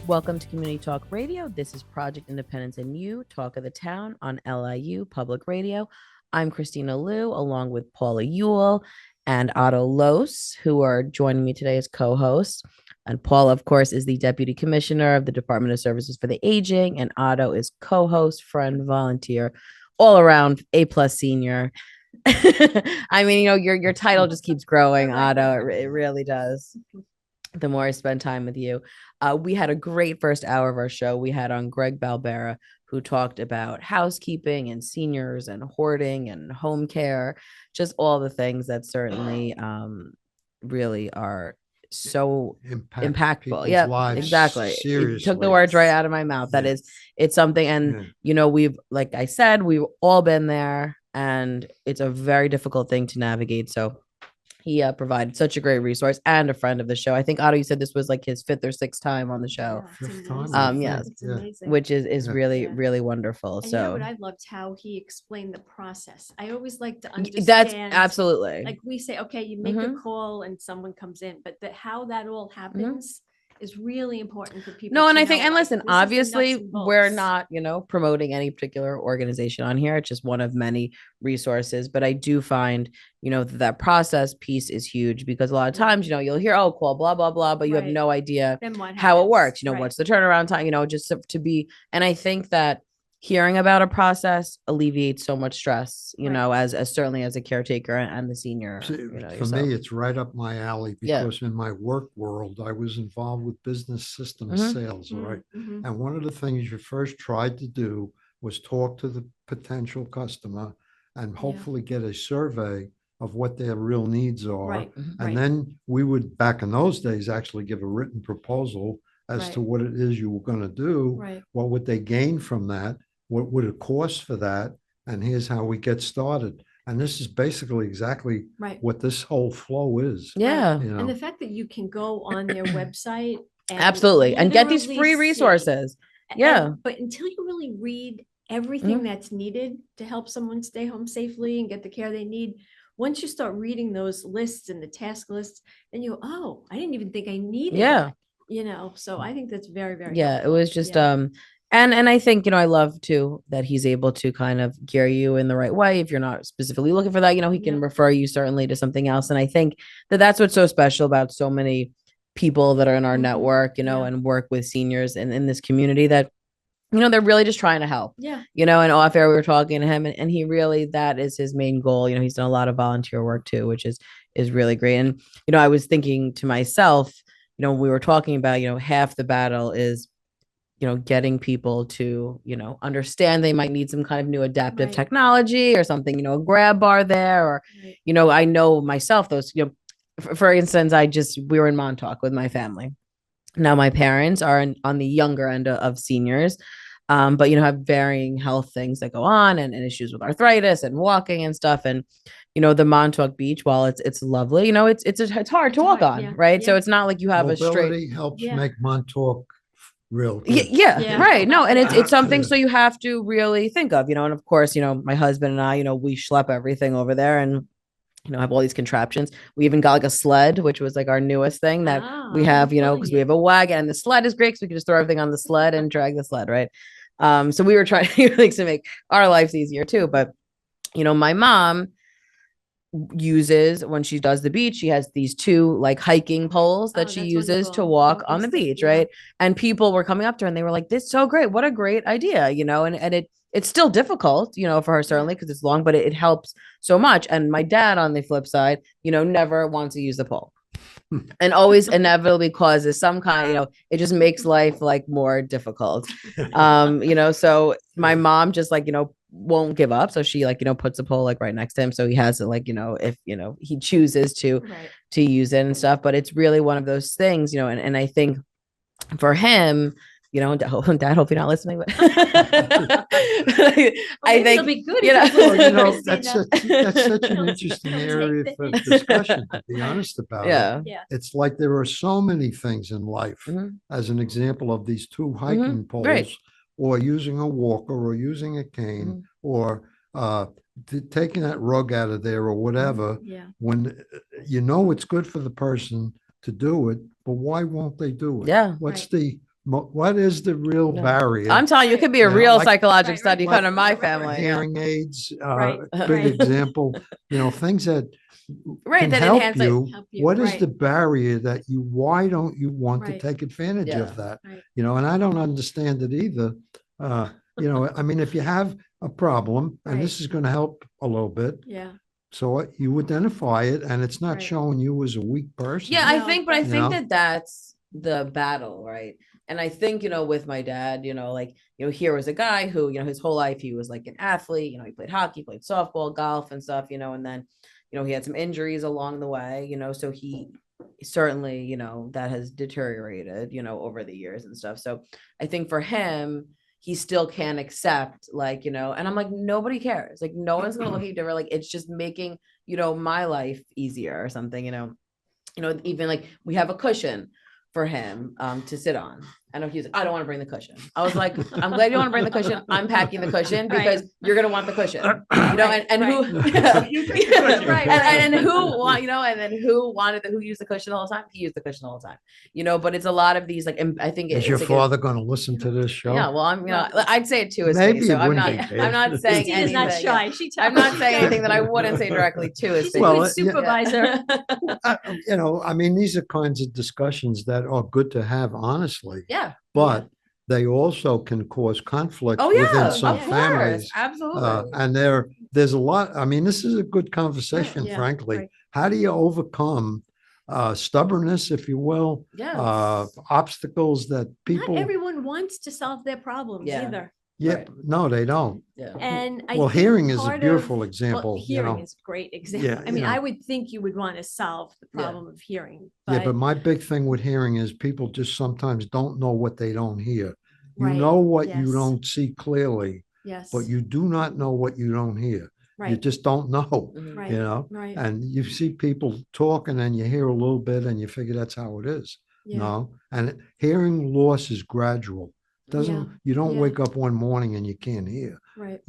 Welcome to Community Talk Radio. This is Project Independence and You, Talk of the Town on LIU Public Radio. I'm Kristina Liu, along with Paula Ewell and Otto Los, who are joining me today as co-hosts. And Paula, of course, is the Deputy Commissioner of the Department of Services for the Aging, and Otto is co-host, friend, volunteer, all around A+ senior. I mean, your title just keeps growing, Otto. It really does. The more I spend time with you. We had a great first hour of our show. We had on Greg Balbera, who talked about housekeeping and seniors and hoarding and home care, just all the things that certainly really are so impactful. Yeah, exactly. It took the words right out of my mouth. That is, it's something. And, we've, like I said, we've all been there, and it's a very difficult thing to navigate. So he provided such a great resource and a friend of the show. I think, Otto, you said this was like his 5th or 6th time on the show. Yes, which is really, really wonderful. And so what I loved how he explained the process. I always like to understand. That's absolutely. Like we say, okay, you make a call and someone comes in, but how that all happens is really important for people. No, and I think, and listen, obviously we're not, promoting any particular organization on here. It's just one of many resources. But I do find, that process piece is huge, because a lot of times, you'll hear, oh, call blah, blah, blah, but you have no idea how it works. What's the turnaround time, just to be. And I think that hearing about a process alleviates so much stress, as certainly as a caretaker and the senior. For me, it's right up my alley, because in my work world, I was involved with business systems sales, right? And one of the things you first tried to do was talk to the potential customer and hopefully get a survey of what their real needs are. And then we would, back in those days, actually give a written proposal as to what it is you were going to do. What would they gain from that? What would it cost for that? And here's how we get started. And this is basically exactly what this whole flow is. Yeah. And the fact that you can go on their website. And absolutely. And get these free resources. But until you really read everything that's needed to help someone stay home safely and get the care they need, once you start reading those lists and the task lists, then you go, oh, I didn't even think I needed that. So I think that's very, very helpful. It was just and I think, I love too that he's able to kind of gear you in the right way. If you're not specifically looking for that, he can refer you certainly to something else. And I think that that's what's so special about so many people that are in our network, and work with seniors in this community, that, they're really just trying to help. And off air, we were talking to him, and he really, that is his main goal. He's done a lot of volunteer work too, which is really great. And, I was thinking to myself, we were talking about, half the battle is, getting people to, understand they might need some kind of new adaptive technology or something, a grab bar there, or, I know myself, those, for instance, we were in Montauk with my family. Now my parents are on the younger end of seniors, but, have varying health things that go on, and issues with arthritis and walking and stuff. And, the Montauk Beach, while it's lovely, it's hard to walk on, right? So it's not like you have mobility a straight helps make Montauk real good. Right. No, and it's something so you have to really think of, and of course, my husband and I, we schlep everything over there, and have all these contraptions. We even got like a sled, which was like our newest thing that we have, because we have a wagon, and the sled is great because we can just throw everything on the sled and drag the sled, right? So we were trying to make our lives easier too. But my mom uses, when she does the beach, she has these 2 like hiking poles that she uses to walk on the beach, right? And people were coming up to her and they were like, this is so great, what a great idea, and it's still difficult, for her, certainly, because it's long, but it helps so much. And my dad, on the flip side, never wants to use the pole and always inevitably causes some kind, it just makes life like more difficult. So my mom just like, won't give up. So she like, puts a pole like right next to him. So he has it like, if, he chooses to use it and stuff, but it's really one of those things, and I think for him, Dad, hope you're not listening, but I think it'll be good. That's such an interesting area for discussion, to be honest about it. It's like there are so many things in life, as an example of these 2 hiking poles, or using a walker, or using a cane, or taking that rug out of there, or whatever. When it's good for the person to do it, but why won't they do it? What's the what is the real barrier? I'm telling you, it could be a You know, real like- psychological study like- kind of my right, right, family. Hearing aids, Right, big right. example, things that Right, can that help enhance, like, you. help you, What is right. the barrier that why don't you want to Right. take advantage Yeah. of that? Right. And I don't understand it either. I mean, if you have a problem, and this Right. is going to help a little bit, Yeah. so you identify it, and it's not Right. showing you as a weak person. Yeah, I No, think, but I right. think know? that that's the battle, right? And I think, with my dad, like, here was a guy who, his whole life he was like an athlete, he played hockey, played softball, golf and stuff, and then, he had some injuries along the way, so he certainly, that has deteriorated, over the years and stuff. So I think for him, he still can't accept, like, and I'm like, nobody cares. Like, no one's gonna look at you different. Like, it's just making, my life easier or something, even like we have a cushion for him to sit on. I know he was like, I don't want to bring the cushion. I was like, I'm glad you don't want to bring the cushion. I'm packing the cushion because you're gonna want the cushion. And who and who want, and then who used the cushion all the time? He used the cushion all the time. But it's a lot of these, like, I think Is it's your like father going to listen to this show? yeah, well, I'd say it to his Maybe face. So it I'm wouldn't not, be I'm not saying Kristina's anything. not shy. She I'm tells not you. saying anything that I wouldn't say directly to his She's face. a Well, good supervisor. I mean, these are kinds of discussions that are good to have, honestly, Yeah. but they also can cause conflict Oh yeah, within some of families. course, absolutely. And there's a lot. I mean, this is a good conversation, Yeah, frankly. right. How do you overcome stubbornness, if you will, Yeah. obstacles that people? Not everyone wants to solve their problems Yeah. either. Yeah, Right. no, they don't. Yeah. And I Well, think hearing is a part beautiful of- example, Well, you hearing know. is a great example. Yeah, I mean, you know. I would think you would want to solve the Yeah. problem of hearing. Yeah, but my big thing with hearing is people just sometimes don't know what they don't hear. You Right, know what you yes. don't see clearly, Yes. but you do not know what you don't hear. You Right. just don't know, Mhm. Right. you know? Right. And you see people talking and you hear a little bit and you figure that's how it is. Yeah. No, and hearing loss is gradual. You don't Yeah. wake up one morning and you can't hear. Right.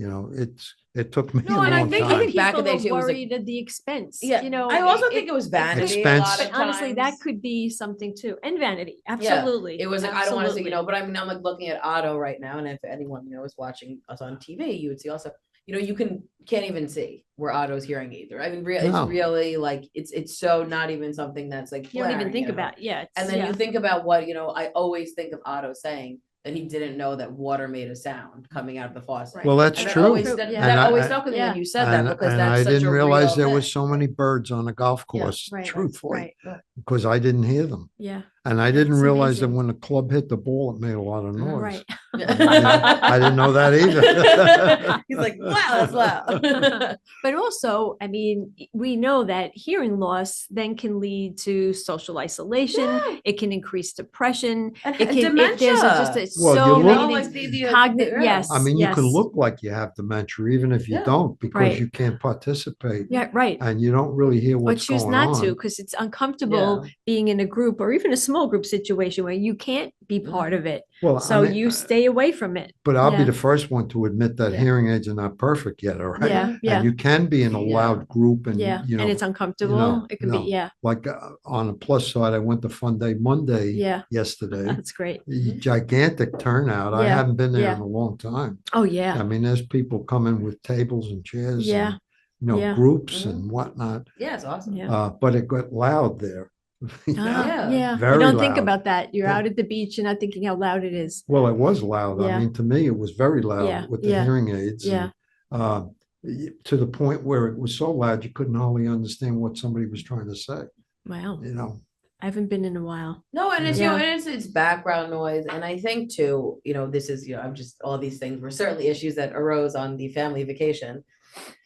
It took me No, a and I long think- time. back in the day, people too, it are was like- worried at the expense. Yeah. You know, I also think it was vanity. A lot Expense. of But honestly, that times. could be something too, and vanity. Yeah. Absolutely. It was like, I don't want to say, Absolutely. but I mean, I'm like looking at Otto right now. And if anyone, is watching us on TV, you would see also, you can't even see where Otto's hearing either. I mean, No. it's really like, it's so not even something that's like, You don't even glaring, think about. Yeah. And then you think about what, I always think of Otto saying that he didn't know that water made a sound coming out of the faucet. Right. Well, that's And that true. always, True, that, yeah. that And always I- stuck with me Yeah. when you said that, because And that's I such didn't a realize real there was thing. so many birds on a golf Yeah. course, Right. truthfully, Right. because I didn't hear them. Yeah. And I didn't It's realize that amazing. when the club hit the ball, it made a lot of noise. Right. I didn't know that either. He's like, wow, that's loud. But also, I mean, we know that hearing loss then can lead to social isolation. Yeah. It can increase depression. And It can, there's just dementia. a, Well, so you many look- things. the Cognitive, yes. I mean, you can yes. look like you have dementia, even if you Yeah. don't, because Right. you can't participate Yeah, right. and you don't really hear Or what's choose going not on. to, because it's uncomfortable being in a group or even a small group situation where you can't be part of it. Well, I So mean, you stay away from it. but I'll be yeah. the first one to admit that Yeah. hearing aids are not perfect yet, all right? Yeah, yeah. And you can be in a Yeah. loud group and, Yeah, you know, and it's uncomfortable. It can no. be, yeah, like on a plus side, I went to Fun Day Monday yeah, yesterday. that's great. Gigantic turnout. I Yeah, haven't been there yeah. in a long time. Oh, I yeah, mean, there's people coming with tables and chairs. Yeah, And, yeah. groups Mhm. and whatnot. Yeah, it's awesome. yeah. But it got loud there. Ah, yeah. Very You don't think loud. about that. You're Yeah. out at the beach, you're not thinking how loud it is. Well, it was loud. Yeah. I mean, to me, it was very loud Yeah, with the yeah, hearing aids. yeah. And, to the point where it was so loud, you couldn't hardly understand what somebody was trying to say, Wow. you know? I haven't been in a while. No, and it's, Yeah. and it's background noise. And I think too, this is, I'm just, all these things were certainly issues that arose on the family vacation.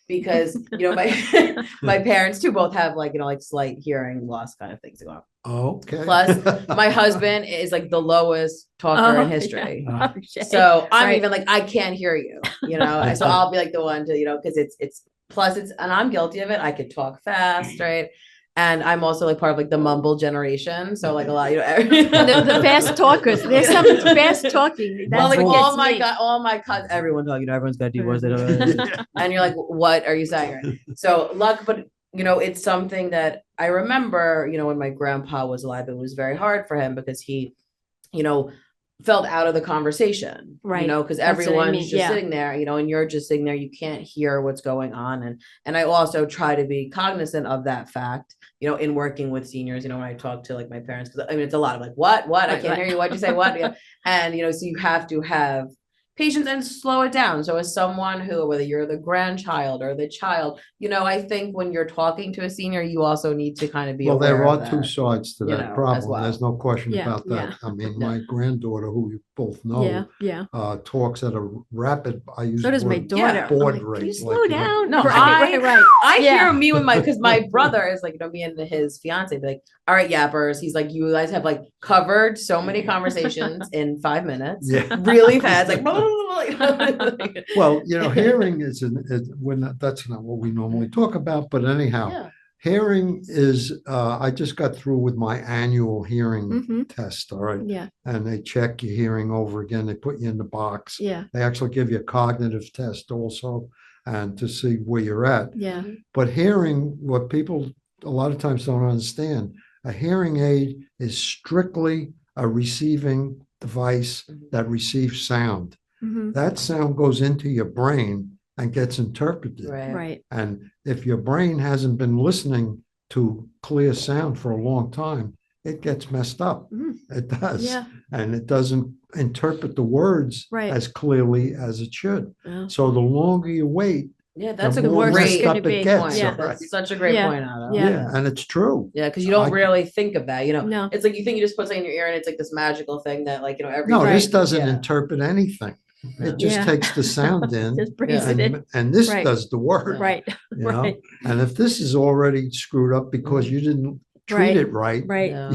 Because, my, my parents too both have like, like slight hearing loss kind of things going on. Okay. Plus, my husband is like the lowest talker in Oh, history. Uh, Okay. So I'm Right. even like, I can't hear you, and so I'll be like the one to, because it's plus and I'm guilty of it. I could talk fast, right? And I'm also like part of like the mumble generation. So like a lot, The fast talkers, there's some fast talking. well, That's like what all gets me. all my cousins, everyone talking, everyone's got deep voice. And you're like, what are you saying? Right? So but it's something that I remember, when my grandpa was alive, it was very hard for him because he, felt out of the conversation, Right. because That's what I everyone's mean, just yeah. sitting there, and you're just sitting there, you can't hear what's going on. And I also try to be cognizant of that fact, in working with seniors, when I talk to like my parents, because I mean, it's a lot of like, what, I can't hear you, what'd you say, what? Yeah. And, so you have to have patience and slow it down. So as someone who, whether you're the grandchild or the child, I think when you're talking to a senior, you also need to kind of be Well, aware there of are two that, sides to that as problem. well. There's no question Yeah, about that. yeah. I mean, Yeah. my granddaughter, who you both Yeah, know, yeah. talks at a rapid, I use So the does my word daughter. I'm baud like, can rate. you like, slow down? No, right, right. I Yeah. hear me with because my brother is like, me and his fiance be like, all right, yappers. He's like, you guys have like covered so many conversations in 5 minutes, Yeah. really fast, like. Well, hearing that's not what we normally talk about, but anyhow, Yeah. hearing is, I just got through with my annual hearing test, all right? Yeah, And they check your hearing over again. They put you in the box. yeah, They actually give you a cognitive test also, and to see where you're at. yeah. But hearing, what people a lot of times don't understand, a hearing aid is strictly a receiving device that receives sound. Mhm. That sound goes into your brain and gets interpreted. Right. And if your brain hasn't been listening to clear sound for a long time, it gets messed up. Mhm. It does. Yeah. And it doesn't interpret the words Right. as clearly as it should. Oh. So the longer you wait, Yeah, that's the a more worse it's messed great gonna up be. it gets. Yeah. all That's right? such a great Yeah. point, Otto. Yeah. And it's true. Yeah, because you don't I- really think of that, No. It's like you think you just put something in your ear and it's like this magical thing that like, every No, this Right. doesn't Yeah. interpret anything. It just Yeah. takes the sound in. Just brings it in. And this Right. does the work. Right. You know? Right. And if this is already screwed up because you didn't treat Right. it right, Right. Yeah.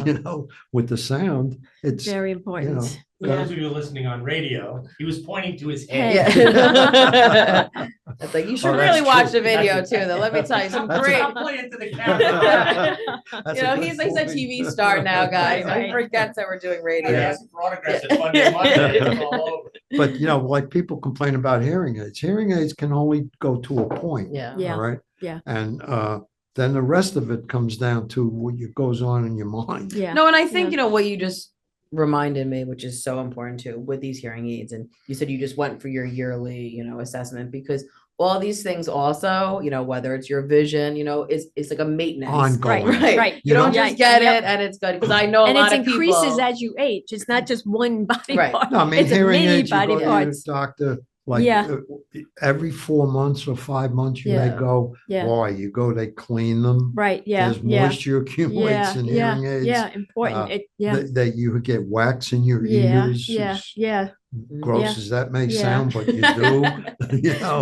with the sound, it's Very important. For those of you listening on radio, he was pointing to his Head. head. Yeah. It's like you should Oh, that's really watch true. the video too, though. Let me tell you some That's great. Stop pointing to the camera. That's a good He's a point. TV star now, guys. Right. He forgets that we're doing I radio. asked for autographs at Monday, it's all over. But like people complain about hearing aids. Hearing aids can only go to a point. Yeah. Yeah. All right. Yeah. And then the rest of it comes down to what goes on in your mind. Yeah. No, and I think, Yeah. what you just reminded me, which is so important too, with these hearing aids. And you said you just went for your yearly, assessment, because all these things also, whether it's your vision, it's like a maintenance. Ongoing. Right. Right. You don't Yeah, just get yep. it and it's good. Because I know a And lot it of people. increases as you age. It's not just one body Right. part. No, I mean, It's hearing many aids, you body go to your parts. doctor, like Yeah. every 4 months or 5 months, you may Yeah. go, Yeah. boy, you go, they clean them. Right. Yeah. There's Yeah. moisture accumulates Yeah. in Yeah. hearing aids. Yeah. Important. Yeah. That you get wax in your Yeah. ears. Yeah. As Yeah. gross Yeah. as that may Yeah. sound, but you do,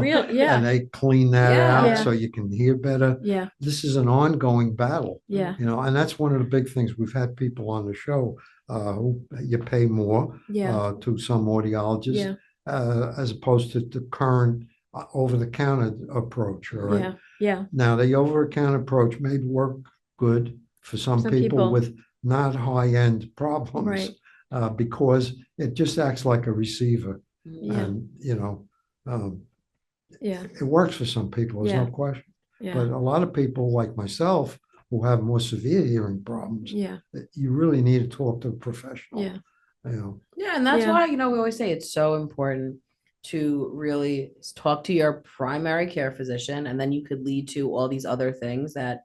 Real. Yeah. and they clean that Yeah. out Yeah. so you can hear better. Yeah. This is an ongoing battle. Yeah. And that's one of the big things. We've had people on the show who you pay more Yeah. to some audiologists Yeah. as opposed to the current over-the-counter approach. All right. Yeah. Yeah. Now, the over-the-counter approach may work good for some Some people people. with not high-end problems Right. because it just acts like a receiver. Yeah. And, Yeah. it works for some people, there's no Yeah. question. Yeah. But a lot of people like myself who have more severe hearing problems, Yeah. you really need to talk to a professional. Yeah. Yeah, and that's Yeah. why, we always say it's so important to really talk to your primary care physician, and then you could lead to all these other things that,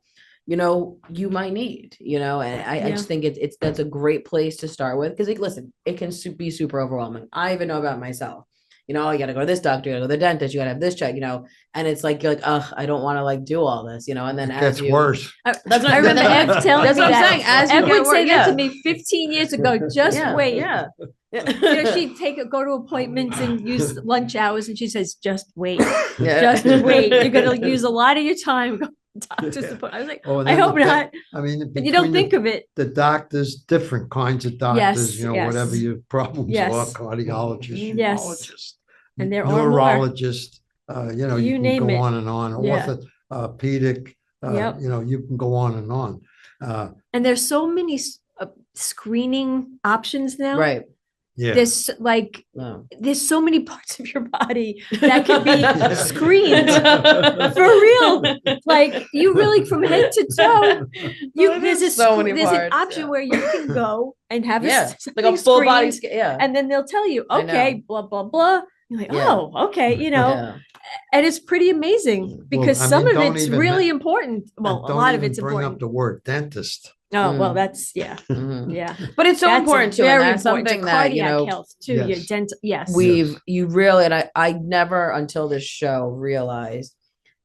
you might need, and I just think that's a great place to start with, because listen, it can be super overwhelming. I even know about myself. You got to go to this doctor, you got to go to the dentist, you got to have this check, and it's like, you're like, ugh, I don't want to like do all this, and then It as gets you, worse. That's what I remember Ev telling That's me what I'm that. saying. As you Ev get would say worse, that to yeah. me 15 years ago. Just Yeah, wait. Yeah. She'd go to appointments and use lunch hours, and she says, "Just wait, Yeah. just wait. You're going to use a lot of your time going to doctor's appointment." I was like, Oh, and "I then hope not." I mean, But you don't between think of it. the doctors, different kinds of doctors, Yes, whatever yes. your problems Yes. are, cardiologists, Yes. neurologists, And there are more. neurologists, you You can name go it. on and on, Yeah. orthopedic, Yep. you can go on and on. And there's so many screening options now. Right. Yeah. There's like, No. there's so many parts of your body that could be screened for real. Like you really from head to toe, there's so many there's an parts, option yeah. where you can go and have Yeah, something like a full body screened, yeah. and then they'll tell you, I know. okay, blah, blah, blah. You're like, Yeah. oh, okay, you know, Yeah. and it's pretty amazing because I some mean, of don't it's even really men- important. Well, And a don't lot of even it's bring important. up the word dentist. Oh, well, Mm. that's, yeah, Mhm. yeah. But it's so That's important too, and very that's important to something that, you cardiac know, health too, your Yes. dental, yes. you really, and I never until this show realized,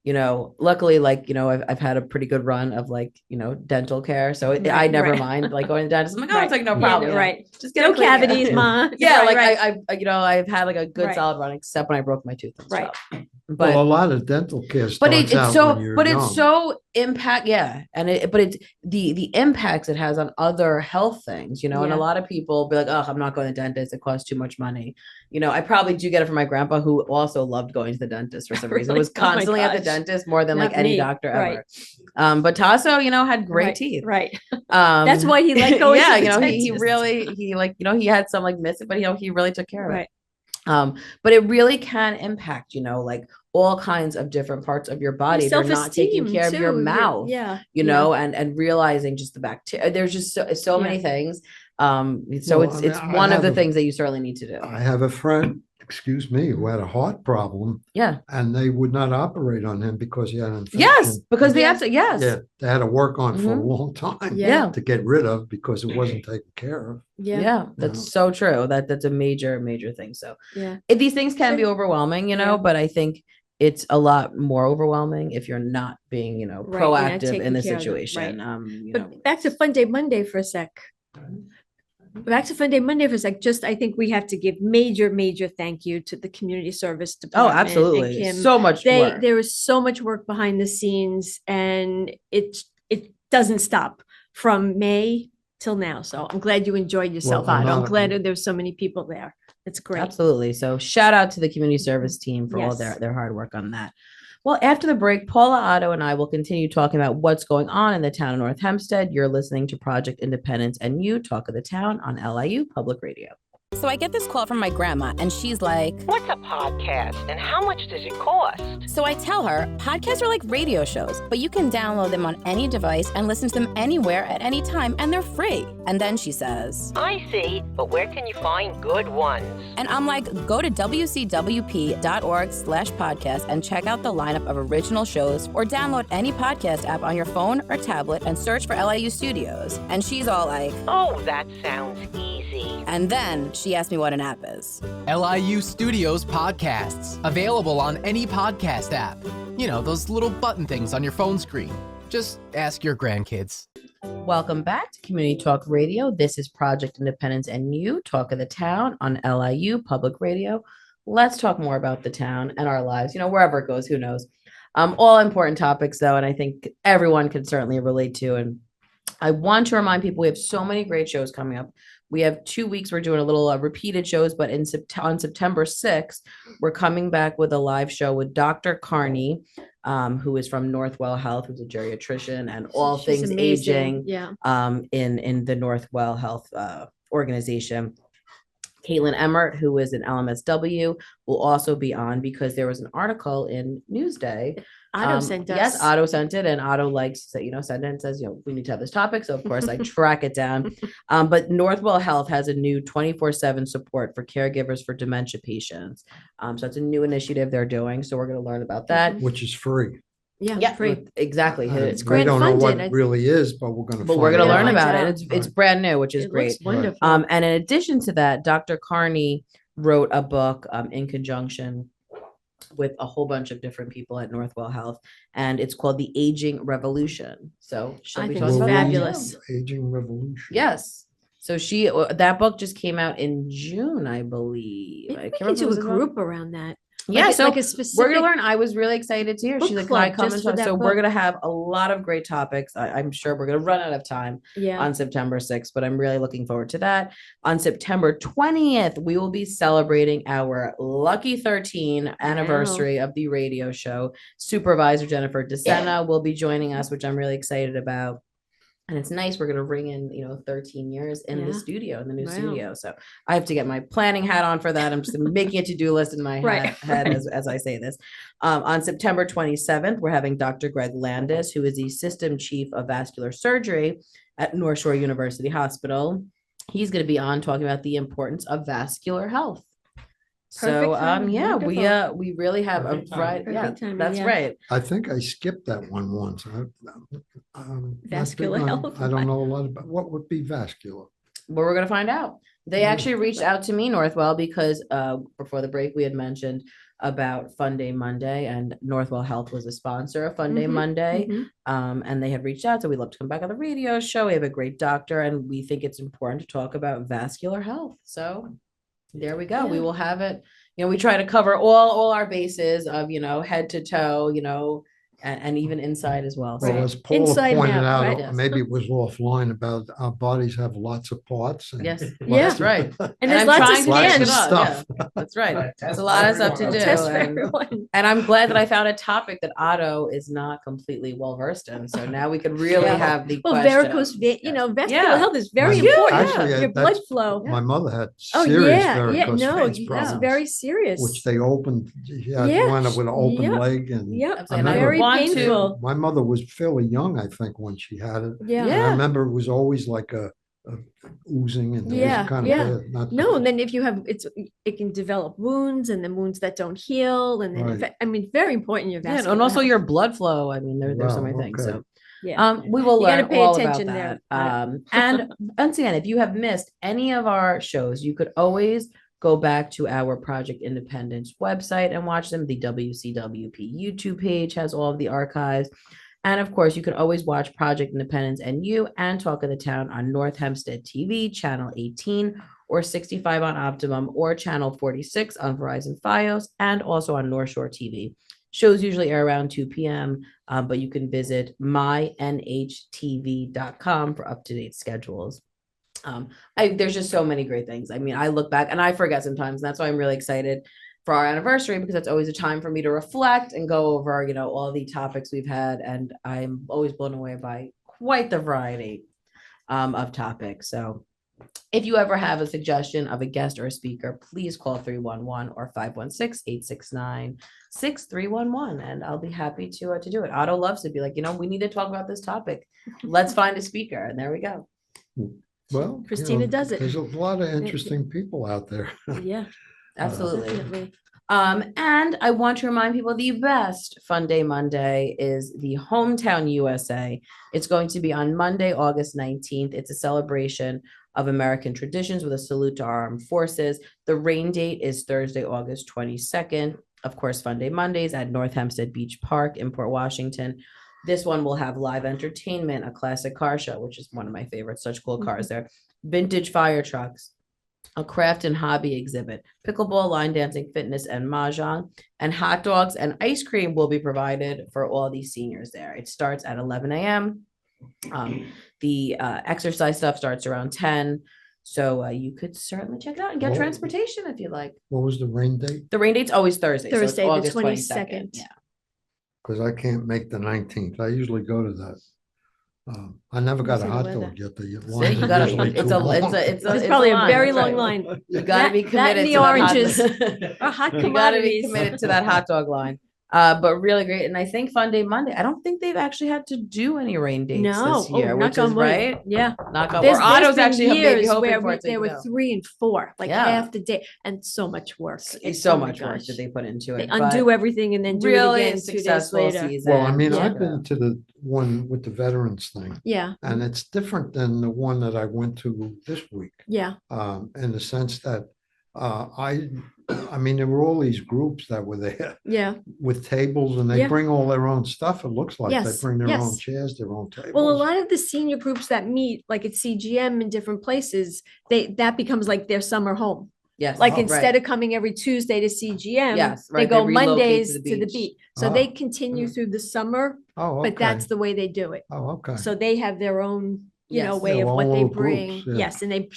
you know, luckily, like, you know, I've had a pretty good run of like, you know, dental care. So I Right, never right. mind like going to dentist. I'm like, oh, Right. it's like no Yeah, problem. no, you know, right. just get No a clean- cavities, ma. Yeah, Right, like right. I, you know, I've had like a good Right. solid run, except when I broke my tooth and Right. stuff. But Well, a lot of dental care but starts it's out so when you're but young. it's so impact and but it's the impacts it has on other health things, you know. And a Yeah. lot of people be like, oh, I'm not going to the dentist, it costs too much money, you know. I probably do get it from my grandpa, who also loved going to the dentist for some reason. Really? Was Oh my constantly at the gosh. dentist more than like Not any me. doctor Right. ever. But Tasso, you know, had great Right, teeth. right. That's why he liked going to yeah, the you know, he dentist. really he like, you know, he had some like missing, but you know, he really took care of Right. it. But it really can impact, you know, like all kinds of different parts of your body. Your If you're not taking self-esteem, care of your too. mouth, Yeah. you know, and realizing just the bacteria. There's just so many things. So Well, I mean, it's I one of have the a- things that you certainly need to do. I have a friend, excuse me, who had a heart problem, Yeah. and they would not operate on him because he had an infection. Yes, because they Yeah. absolutely yes. Yeah, they had to work on for a Mhm. long time Yeah. to get rid of because it wasn't taken care of. Yeah, Yeah. that's so true. That's a major thing. So Yeah. these things can be overwhelming, you know, Yeah. but I think it's a lot more overwhelming if you're not being, you know, Right, you're not proactive in taking the care of them, situation. You know. But back to Fun Day Monday for a sec. Back to Fun Day Monday for a sec. Just, I think we have to give major thank you to the community service Oh, department. and absolutely. Kim. So much work. There was so much work behind the scenes, and it doesn't stop from May till now. So I'm glad you enjoyed yourself, Well, Otto. I'm not- glad that there's so many people there. It's great. Absolutely. So shout out to the community service team for all Yes. their hard work on that. Well, after the break, Paula, Otto, and I will continue talking about what's going on in the town of North Hempstead. You're listening to Project Independence and You Talk of the Town on LIU Public Radio. So I get this call from my grandma, and she's like, "What's a podcast and how much does it cost?" so I tell her, podcasts are like radio shows, but you can download them on any device and listen to them anywhere at any time, and they're free. And then she says, "I see, but where can you find good ones?" and I'm like, go to wcwp.org/podcast and check out the lineup of original shows, or download any podcast app on your phone or tablet and search for LIU Studios. And she's all like, "Oh, that sounds easy." and then she asked me what an app is. LIU Studios podcasts, available on any podcast app. You know, those little button things on your phone screen. Just ask your grandkids. Welcome back to Community Talk Radio. This is Project Independence and You Talk of the Town on LIU Public Radio. Let's talk more about the town and our lives, you know, wherever it goes, who knows. All important topics, though, and I think everyone can certainly relate to. And I want to remind people we have so many great shows coming up. We have 2 weeks. We're doing a little repeated shows, but on September 6th, we're coming back with a live show with Dr. Carney, who is from Northwell Health, who's a geriatrician and all She's things amazing. aging Yeah. in the Northwell Health organization. Caitlin Emmert, who is an LMSW, will also be on because there was an article in Newsday. Otto sent us. Yes, Otto sent it, and Otto likes to, you know, send it and says, you know, we need to have this topic. So of course I track it down. But Northwell Health has a new 24/7 support for caregivers for dementia patients. So it's a new initiative they're doing. So we're going to learn about that. Which is free. Yeah. Yeah, Free. exactly. It's We grant don't know what funded. it really is, but we're going to. But we're going to learn Find about out. it. It's Right. brand new, which is It great. looks wonderful. And in addition to that, Dr. Carney wrote a book in conjunction with a whole bunch of different people at Northwell Health, and it's called The Aging Revolution. So shall I we think talk it's about that? fabulous. Aging revolution. Yes. So that book just came out in June, I believe. Maybe I we can't could remember do if a it was in- group around that. Yeah, so like a we're specific. gonna learn. I was really excited to hear. book She's like, "Can I club come just and for talk?" that So we're book. gonna have a lot of great topics. I'm sure we're gonna run out of time Yeah. on September 6th, but I'm really looking forward to that. On September 20th, we will be celebrating our Lucky 13 anniversary of the radio show. Supervisor Jennifer DeSena will be joining us, which I'm really excited about. And it's nice. We're going to bring in, 13 years in the Yeah. studio, in the new Wow. studio. So I have to get my planning hat on for that. I'm just making a to-do list in my Right, head right. as I say this. On September 27th, we're having Dr. Greg Landis, who is the System Chief of Vascular Surgery at North Shore University Hospital. He's going to be on talking about the importance of vascular health. So, Perfect timing. we really have Perfect a timing. variety. Yeah, Perfect timing, that's yeah. right. I think I skipped that one once. Not Vascular big on- health. I don't know a lot about, what would be vascular? But we're gonna find out. They Yeah. actually reached out to me, Northwell, because before the break we had mentioned about Fun Day Monday, and Northwell Health was a sponsor of Fun Day Mhm, Monday. mhm. And they had reached out, so we'd love to come back on the radio show. We have a great doctor, and we think it's important to talk about vascular health. So there we go. We Yeah. will have it. We try to cover all our bases of head to toe, and even inside as well. Well, So as Paula Inside and pointed out, out, right? Yes. maybe it was offline about our bodies have lots of parts. And yes, Yeah. that's right. And there's I'm lots trying of to Lots check of it scans. out. stuff. Yeah, that's right. Right, There's test a lot of for stuff to everyone. do. Test for and- everyone. And I'm glad that I found a topic that Otto is not completely well versed in. So now we could really Yeah. have the Well, questions. varicose vein, vascular Yeah. health is very My- important. actually, Your blood that's- flow. My mother had Oh, serious yeah, varicose no, veins it's problems, very serious. which they opened. She had Yeah, wound up with an open yep, leg, and Yep, I remember very want to- painful. my mother was fairly young, I think, when she had it. Yeah. And I Yeah. remember it was always like a oozing, and it Yeah, was kind yeah. of bad. Not No, and then if you have, it can develop wounds, and then wounds that don't heal, and then, Right. very important, your Yeah, vascular and also health. your blood flow. I mean, there's so Wow, many things. okay. So Yeah. we will You gotta learn pay all about attention there. that. And once again, if you have missed any of our shows, you could always go back to our Project Independence website and watch them. The WCWP YouTube page has all of the archives. And of course, you can always watch Project Independence and You and Talk of the Town on North Hempstead TV, channel 18 or 65 on Optimum, or channel 46 on Verizon Fios, and also on North Shore TV. Shows usually air around 2 p.m., but you can visit mynhtv.com for up-to-date schedules. There's just so many great things. I mean, I look back and I forget sometimes. And that's why I'm really excited for our anniversary, because it's always a time for me to reflect and go over, all the topics we've had. And I'm always blown away by quite the variety of topics. So if you ever have a suggestion of a guest or a speaker, please call 311 or 516-869-6311. And I'll be happy to do it. Otto loves to be like, we need to talk about this topic. Let's find a speaker. And there we go. Well, Kristina does it. There's a lot of interesting people out there. Yeah, Absolutely. definitely. And I want to remind people the best Fun Day Monday is the Hometown USA. It's going to be on Monday, August 19th. It's a celebration of American traditions with a salute to our armed forces. The rain date is Thursday, August 22nd. Of course, Fun Day Mondays at North Hempstead Beach Park in Port Washington. This one will have live entertainment, a classic car show, which is one of my favorites, such cool cars there, vintage fire trucks, a craft and hobby exhibit, pickleball, line dancing, fitness, and mahjong, and hot dogs and ice cream will be provided for all these seniors there. It starts at 11 a.m. The exercise stuff starts around 10. So you could certainly check it out and get Well- transportation if you like. What was the rain date? The rain date's always Thursday. So Thursday, it's the August 22nd. Yeah. Because I can't make the 19th. I usually go to that. I never got a Listen to hot weather. dog yet. The See, lines you are gotta, usually it's too a, long. It's probably a line, very that's long right. line. You gotta be That committed and to the oranges hot, are hot you gotta be commodities. committed to that hot dog line. But really great. And I think Fun Day Monday, I don't think they've actually had to do any rain dates No, this year, which knock on is wood. right. Yeah. Knock on, There's or Otto's been actually maybe years hoping where for it to there were go. 3 and 4, like Yeah. half the day, and so much work. It's so Oh my much work gosh. that they put into They it. undo but everything and then do really it a again 2 days successful later. season. Well, I mean, Yeah. I've been to the one with the veterans thing, Yeah, and it's different than the one that I went to this week. yeah, In the sense that I mean, there were all these groups that were there yeah. with tables, and they Yeah. bring all their own stuff. It looks like they Yes, bring their own yes. chairs, their own tables. Well, a lot of the senior groups that meet, like at CGM in different places, that becomes like their summer home. Yes. Like oh, instead right. of coming every Tuesday to CGM, Yes, they right, go they relocate Mondays to to the the beach. beach. So they Oh. continue through the summer, Oh, but okay. that's the way they do it. Oh, okay. So they have their own, Yes. way Yeah, of what all they little bring. groups, yeah. Yes, and a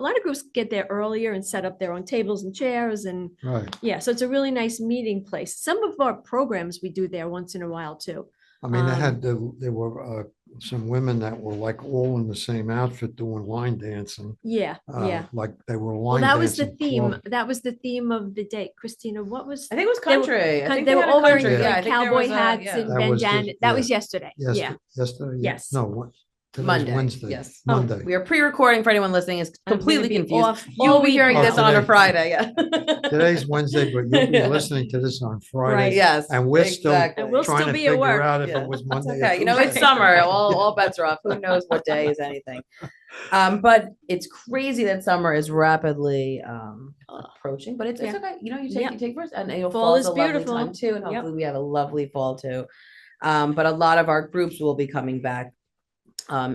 lot of groups get there earlier and set up their own tables and chairs, and Right. yeah, so it's a really nice meeting place. Some of our programs we do there once in a while too. I mean, they had there were some women that were like all in the same outfit doing line dancing. Yeah, yeah. Like they were Well, line that was the dancing. theme. That was the theme of the day. Christina, what was? I think it was They were- country. I think They were had a all wearing country. Yeah. I like think there cowboy was a- hats yeah. and That was bandana. just- That yeah. was yesterday. Yeah. Yesterday? Yes. No, what? Today's Monday. Wednesday. Yes. Oh, Monday. We are pre-recording for anyone listening. It's I'm gonna completely be confused. off You will all be week hearing now. this on a Today. Friday. Yeah. Today's Wednesday, but you'll be listening to this on Friday. Right. Yes. And we're exactly. And we'll still trying still to be at figure work. out if Yeah. it was It's Monday or okay. You know, it's Tuesday. summer. All bets are off. Who knows what day is anything? But it's crazy that summer is rapidly approaching. But it's Yeah. okay. You know, Yeah. you take first, and you know, Fall fall is is a lovely beautiful. time too. And Yep. hopefully, we have a lovely fall too. But a lot of our groups will be coming back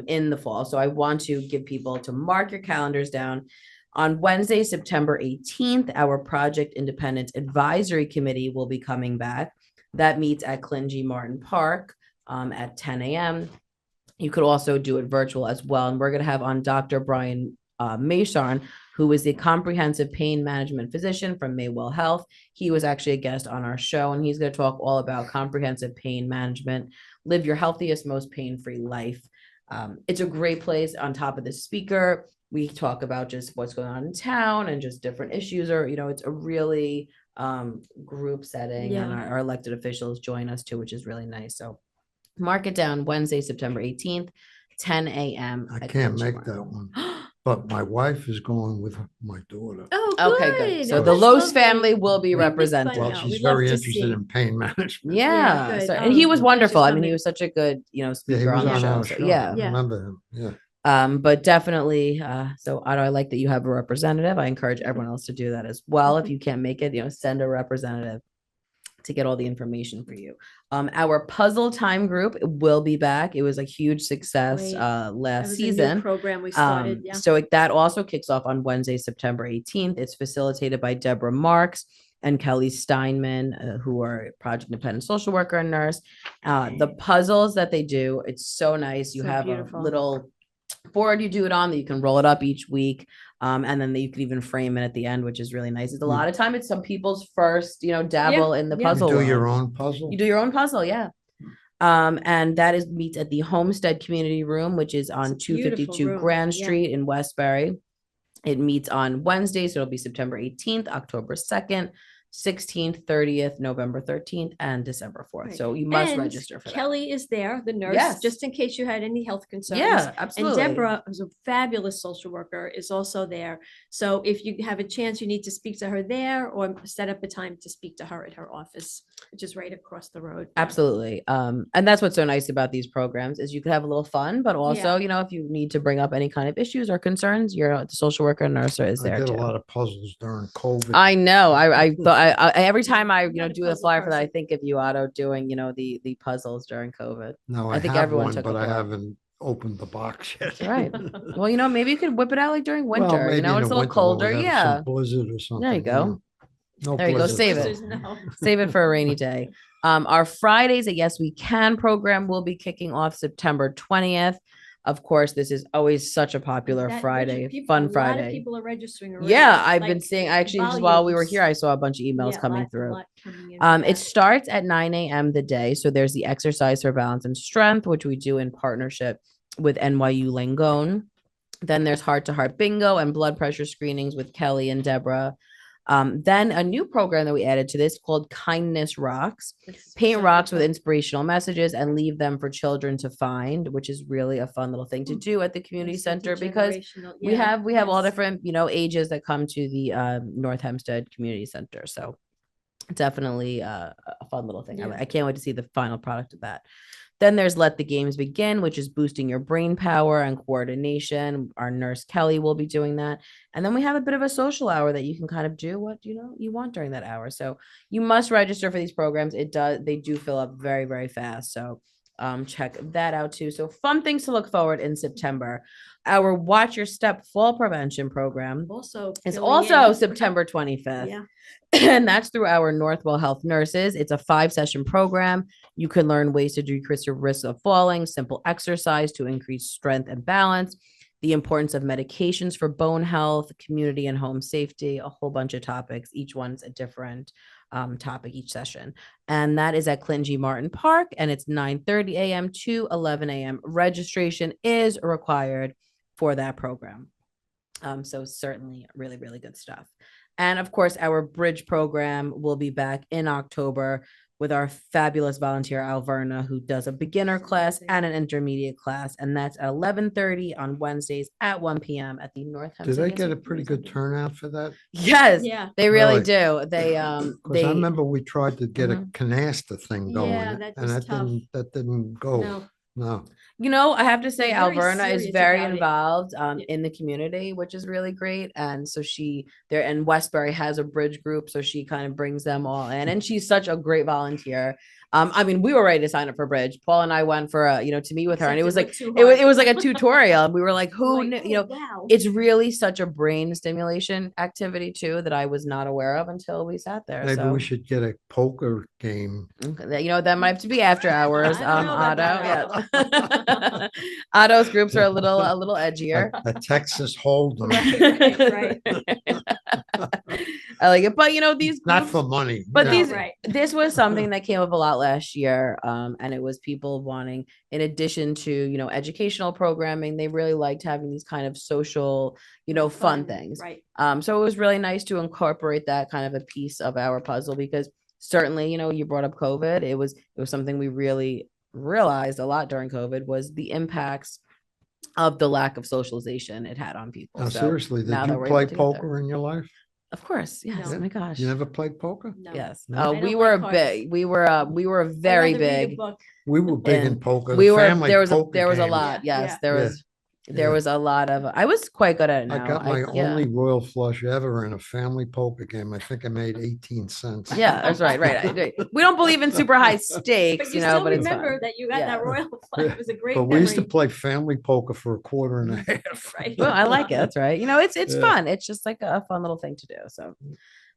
in the fall. So I want to give people to mark your calendars down. On Wednesday, September 18th, our Project Independence Advisory Committee will be coming back. That meets at Clingy Martin Park at 10 a.m. You could also do it virtual as well. And we're going to have on Dr. Brian Maysarn, who is a comprehensive pain management physician from Maywell Health. He was actually a guest on our show, and he's going to talk all about comprehensive pain management. Live your healthiest, most pain-free life. It's a great place. On top of the speaker, we talk about just what's going on in town and just different issues, or, you know, it's a really group setting, and Yeah. our elected officials join us too, which is really nice. So mark it down, Wednesday, September 18th, 10 a.m. I at can't Clingy make Martin. that one, but my wife is going with my daughter. Oh, Okay, good. good. So Oh, the that's Los lovely. family will be Well, represented. Well, out. she's We'd love very to interested see. in pain management. Yeah. good. So, Oh, and he was I'm glad she's wonderful. I mean, he coming. was such a good, Yeah, he speaker was on the on show. our So, show. yeah. I Yeah. remember him. Yeah. But definitely, so Otto, I like that you have a representative. I encourage everyone else to do that as well. If you can't make it, send a representative to get all the information for you. Our puzzle time group will be back. It was a huge success Great. That last was a new season. program we started. Yeah. So that also kicks off on Wednesday, September 18th. It's facilitated by Deborah Marks and Kelly Steinman, who are Project Independent social worker and nurse. The puzzles that they do, it's so nice. You So have beautiful. a little board you do it on that you can roll it up each week. And then you can even frame it at the end, which is really nice. It's a lot of time. It's some people's first, dabble in the yeah. puzzle. You do your world. own puzzle? You do your own puzzle, yeah. And that is meets at the Homestead Community Room, which is on It's a beautiful 252 room, Grand yeah. Street in Westbury. It meets on Wednesday, so it'll be September 18th, October 2nd, 16th, 30th, November 13th, and December 4th. Right. So you must And register for Kelly is there, the nurse, Yes. just in case you had any health concerns. Yeah, And absolutely. Deborah, who's a fabulous social worker, is also there. So if you have a chance, you need to speak to her there or set up a time to speak to her at her office, which is right across the road. Absolutely. And that's what's so nice about these programs is you could have a little fun, but also, if you need to bring up any kind of issues or concerns, the social worker and nurse is I there did too. a lot of puzzles during COVID. I know. I thought I every time I not a do the puzzle flyer for that, I person. think of you, Otto, doing the puzzles during COVID. No, I I think have everyone one, took a but I part. haven't opened the box yet. Right. Well, maybe you could whip it out like during Well, winter. maybe in it's the a little winter when we colder. have Yeah. some blizzard or something. There you go. No There you go. blizzard, Save so- it. No. Save it for a rainy day. Our Fridays at Yes We Can program will be kicking off September 20th. Of course, this is always such a popular Friday, fun A lot of Friday. people are registering already. Yeah, I've been like, seeing actually just while we were volumes. here, I saw a bunch of emails Yeah, coming a through. lot coming in for It that. starts at 9 a.m. the day. So there's the exercise for balance and strength, which we do in partnership with NYU Langone. Then there's heart to heart bingo and blood pressure screenings with Kelly and Deborah. Then a new program that we added to this called Kindness Rocks. This is Paint so rocks with beautiful. inspirational messages and leave them for children to find, which is really a fun little thing to do at the community It's center because intergenerational. we Yeah, have all yes. different ages that come to the North Hempstead Community Center. So definitely a fun little thing. Yeah. I can't wait to see the final product of that. Then there's Let the Games Begin, which is boosting your brain power and coordination. Our nurse Kelly will be doing that. And then we have a bit of a social hour that you can kind of do what you want during that hour. So you must register for these programs. They do fill up very, very fast. So check that out too. So fun things to look forward in September. Our Watch Your Step Fall Prevention program Also, is filling also in. September 25th. Yeah. And that's through our Northwell Health nurses. It's a 5-session program. You can learn ways to decrease your risk of falling, simple exercise to increase strength and balance, the importance of medications for bone health, community and home safety, a whole bunch of topics. Each one's a different topic each session. And that is at Clinton G. Martin Park, and it's 9:30 a.m. to 11 a.m. Registration is required for that program. So certainly really, really good stuff. And of course, our bridge program will be back in October with our fabulous volunteer Alverna, who does a beginner class and an intermediate class, and that's at 11:30 on Wednesdays at 1 p.m. at the North Do Hempstead. they get a pretty good turnout for that? Yes, Yeah. they really Really? do. They Because I remember we tried to get a Mhm. canasta thing going, Yeah, that and was tough. that didn't go. No. No. I have to say They're very Alverna is serious very about it. involved Yeah. in the community, which is really great. And so she there and Westbury has a bridge group, so she kind of brings them all in, and she's such a great volunteer. I mean, we were ready to sign up for bridge. Paul and I went for to meet with her, and it was like it was like a tutorial. And we were like, who Like, knew? oh, wow. It's really such a brain stimulation activity too that I was not aware of until we sat there. Maybe so we should get a poker game. that might have to be after hours. I don't know about Otto, that. yes. Otto's groups are a little edgier. A Texas Hold'em. Right. I like it, but these Not groups, for money. but no. these Right. this was something that came up a lot last year, and it was people wanting, in addition to educational programming, they really liked having these kind of social fun things. Right. So it was really nice to incorporate that kind of a piece of our puzzle, because certainly you brought up COVID. It was something we really realized a lot during COVID was the impacts of the lack of socialization it had on people. Now, So seriously, did now that you we're play able to get there. poker in your life? Of course, yes. No. Oh my gosh. You never played poker? No. Yes. No? I We don't were like big. We were I'd very rather read a big. book. We were big in And poker. We The were family there was a poker games. lot. Yeah, Yes, yeah. there Yeah. was there Yeah. was a lot of. I was quite good at it I now. got my yeah. only royal flush ever in a family poker game. I think I made 18 cents. Yeah, that's right. We don't believe in super high stakes, But you still but it's remember fun. that you got Yeah. that royal flush. It was a great But we memory. used to play family poker for a quarter and a half. Right. Well, I like it. That's right. It's Yeah. fun. It's just like a fun little thing to do. So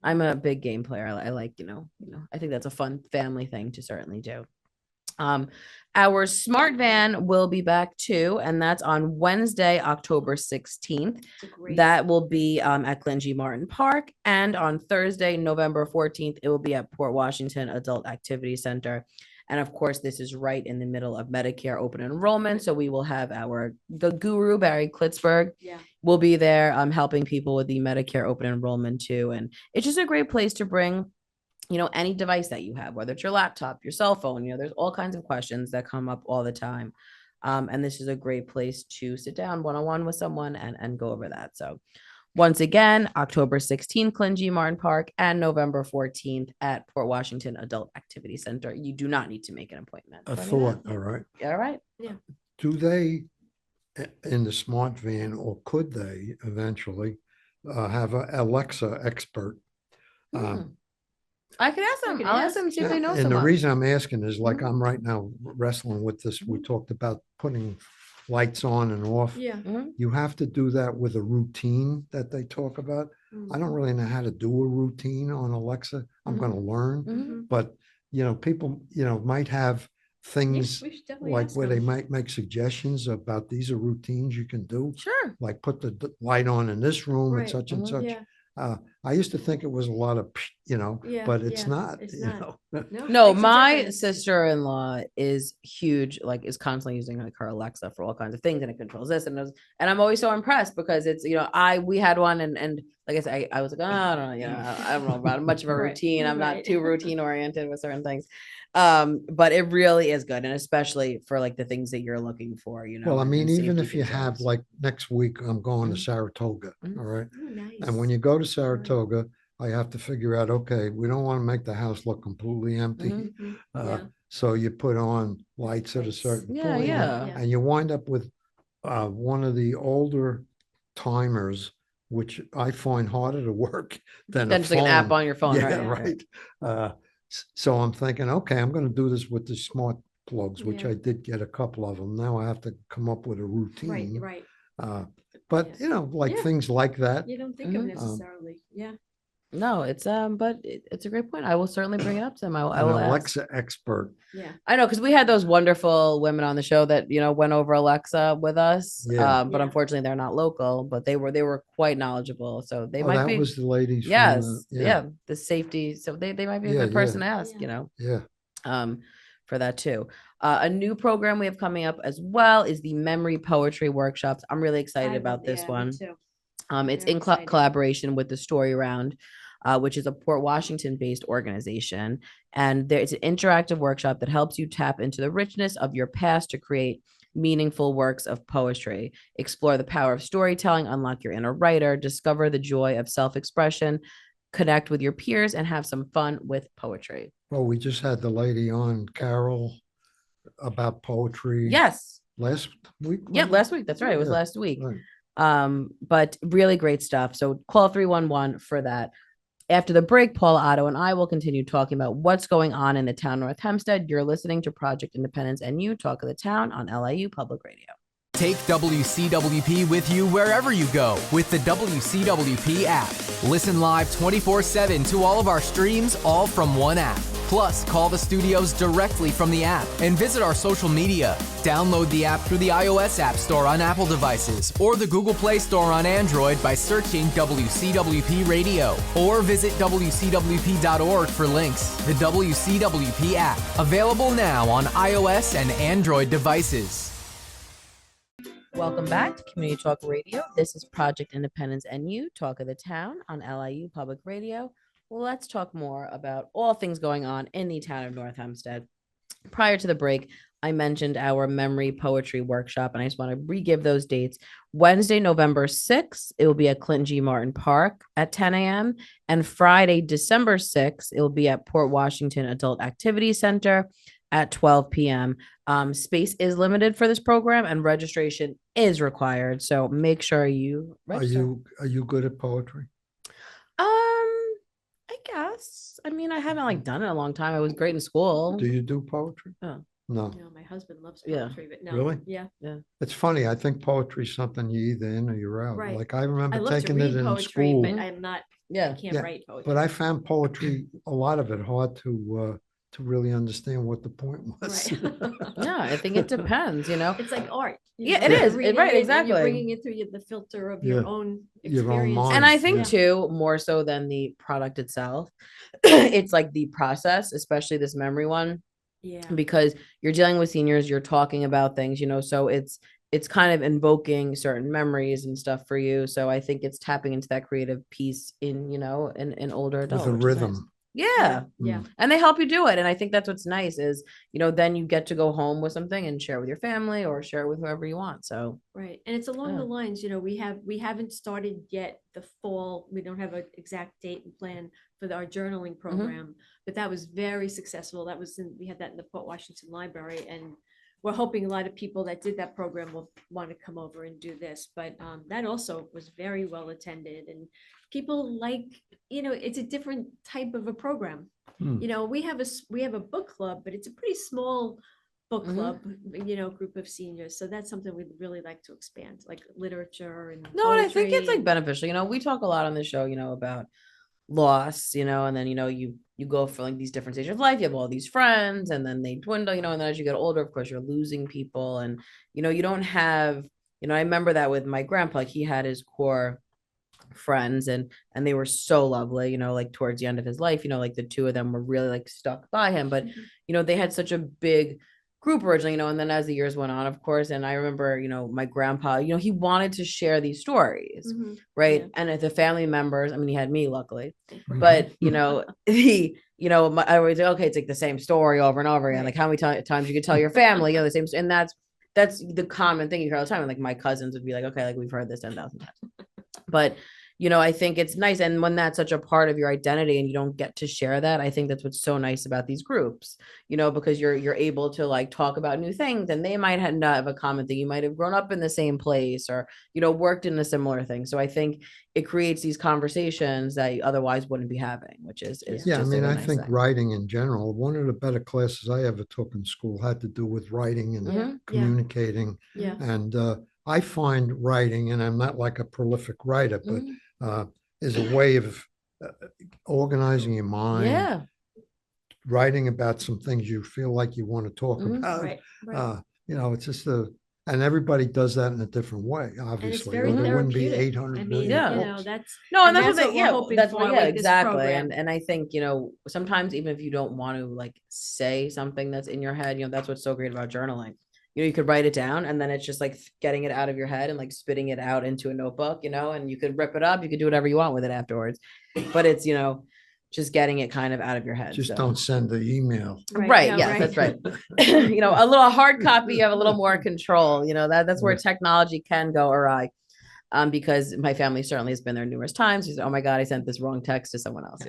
I'm a big game player. I like, I think that's a fun family thing to certainly do. Our smart van will be back too, and that's on Wednesday, October 16th. That will be at Clinton G. Martin Park, and on Thursday, November 14th, it will be at Port Washington Adult Activity Center. And of course, this is right in the middle of Medicare open enrollment. So we will have the guru, Barry Klitzberg, will be there helping people with the Medicare open enrollment too. And it's just a great place to bring any device that you have, whether it's your laptop, your cell phone, there's all kinds of questions that come up all the time. And this is a great place to sit down one-on-one with someone and go over that. So once again, October 16th, Clinton G. Martin Park, and November 14th at Port Washington Adult Activity Center. You do not need to make an appointment. A thought, all right. All right. Yeah. Do they, in the smart van, or could they eventually have an Alexa expert? I could ask them. I'll ask them, see if they know And someone. the reason I'm asking is like, Mhm. I'm right now wrestling with this. We talked about putting lights on and off. Yeah. Mhm. You have to do that with a routine that they talk about. I don't really know how to do a routine on Alexa. I'm Mhm. going to learn, Mhm. but people, might have things We should definitely like ask where they them. might make suggestions about these are routines you can do, Sure. like put the light on in this room and Right. such and Mhm. such. Yeah. I used to think it was a lot of, Yeah, but it's yeah, not, it's you not. know. No, makes a my difference. sister-in-law is huge, is constantly using her Alexa for all kinds of things, and it controls this and I'm always so impressed because it's, we had one and like I said, I was like, oh, I don't know, I don't know about much of a Right, routine. I'm not right. too routine oriented with certain things. But it really is good. And especially for the things that you're looking for, Well, I and mean, even safety if you have, concerns. like, next week, I'm going to Mhm. Saratoga, Mhm. all right? Oh, nice. And when you go to Saratoga, I have to figure out, okay, we don't want to make the house look completely empty. Mhm. Mhm. Uh, Yeah. So you put on lights at a Lights. certain Yeah, point, yeah. and you wind up with one of the older timers, which I find harder to work than Then a just like an app phone. on your phone, Yeah, right? right. So I'm thinking, okay, I'm going to do this with the smart plugs, which Yeah. I did get a couple of them. Now I have to come up with a Right, routine. right. But Yeah. like Yeah. things like that. You don't think of Mhm. necessarily. Yeah. No, but it's a great point. I will certainly bring it up to them. I An will ask. Alexa expert. Yeah. I know, because we had those wonderful women on the show that went over Alexa with us. Yeah. But Yeah. unfortunately they're not local, but they were quite knowledgeable. So they might That be. was the ladies from Yes, yeah. the safety. So they might be a Yeah, good person yeah. to ask. Yeah. Yeah. For that too. A new program we have coming up as well is the memory poetry workshops. I'm really excited about this one. Too. It's Very in excited. collaboration with the Story Round, which is a Port Washington-based organization. And it's an interactive workshop that helps you tap into the richness of your past to create meaningful works of poetry. Explore the power of storytelling, unlock your inner writer, discover the joy of self-expression, connect with your peers, and have some fun with poetry. Well, we just had the lady on, Carol, about poetry. Yes. Last week? Yep, last week. That's right. It was Yeah, last week. right. But really great stuff. So call 311 for that. After the break, Paula, Otto, and I will continue talking about what's going on in the town of North Hempstead. You're listening to Project Independence and You Talk of the Town on LIU Public Radio. Take WCWP with you wherever you go with the WCWP app. Listen live 24/7 to all of our streams, all from one app. Plus, call the studios directly from the app and visit our social media. Download the app through the iOS App Store on Apple devices or the Google Play Store on Android by searching WCWP Radio, or visit WCWP.org for links. The WCWP app, available now on iOS and Android devices. Welcome back to Community Talk Radio. This is Project Independence and You Talk of the Town on LIU Public Radio. Let's talk more about all things going on in the town of North Hempstead. Prior to the break, I mentioned our memory poetry workshop, and I just want to re-give those dates. Wednesday, November 6th, it will be at Clinton G. Martin Park at 10 a.m. And Friday, December 6th, it will be at Port Washington Adult Activity Center at 12 p.m. Space is limited for this program and registration is required. So make sure you register. Are you good at poetry? I guess. I mean, I haven't done it in a long time. I was great in school. Do you do poetry? Oh. No. No, my husband loves Yeah. poetry, but no. Really? Yeah. It's funny. I think poetry is something you either in or you're out. Right. Like I remember I love to taking it read in poetry, school, but I'm not, I Yeah. can't Yeah, write poetry. but I found poetry, a lot of it hard to really understand what the point was. Right. Yeah, I think it depends, It's like art. Yeah, it you're is. reading Right, it and exactly. You're bringing it through the filter of your Yeah. own Your own experience. mind. And I think Yeah. too, more so than the product itself, it's like the process, especially this memory one, Yeah. because you're dealing with seniors, you're talking about things, so it's kind of invoking certain memories and stuff for you. So I think it's tapping into that creative piece in older adults. With a rhythm. Yeah. Yeah. And they help you do it. And I think that's what's nice is, then you get to go home with something and share with your family or share it with whoever you want. So Right. And it's along Yeah. the lines, we haven't started yet the fall. We don't have an exact date and plan for our journaling program, but that was very successful. We had that in the Port Washington Library, and we're hoping a lot of people that did that program will want to come over and do this. But that also was very well attended, and people it's a different type of a program. Hmm. We have a book club, but it's a pretty small book Mhm. club, group of seniors. So that's something we'd really like to expand, like literature and no, and I think it's poetry and- beneficial. We talk a lot on the show, about loss, and then, you go for these different stages of life. You have all these friends and then they dwindle, and then as you get older, of course, you're losing people. And, you don't have, I remember that with my grandpa, he had his core friends and they were so lovely, towards the end of his life, the two of them were really stuck by him. But, they had such a big group originally, and then as the years went on, of course, and I remember, my grandpa, he wanted to share these stories, Mhm. right? Yeah. And if the family members, I mean, he had me luckily, but I always say, okay, it's the same story over and over again. Right. How many times you could tell your family, the same, and that's the common thing you hear all the time. And my cousins would be okay, we've heard this 10,000 times, but I think it's nice. And when that's such a part of your identity and you don't get to share that, I think that's what's so nice about these groups, because you're able to talk about new things, and they might not have a common thing. You might have grown up in the same place or, worked in a similar thing. So I think it creates these conversations that you otherwise wouldn't be having, which is Yeah, I just a mean, really I nice think thing. writing in general, one of the better classes I ever took in school had to do with writing and Yeah. communicating. Yeah. And I find writing, and I'm not a prolific writer, but Mhm. is a way of organizing your mind, Yeah. writing about some things you feel like you want to talk Mhm. about. Right, right. It's just and everybody does that in a different way, And it's obviously, very or there wouldn't be therapeutic. 800 I mean, million Yeah. books. that's, No, and and that's what that's what they, we're hoping that's for what, yeah, with this exactly. program. And I think, sometimes even if you don't want to like say something that's in your head, that's what's so great about journaling. You could write it down and then it's just like getting it out of your head and like spitting it out into a notebook, and you could rip it up, you could do whatever you want with it afterwards. But it's, just getting it kind of out of your head. Just So. don't send the email. Right. no, Yes, that's right. A little hard copy, you have a little more control, that's where Right. technology can go awry. Because my family certainly has been there numerous times. She said, "Oh my God, I sent this wrong text to someone else."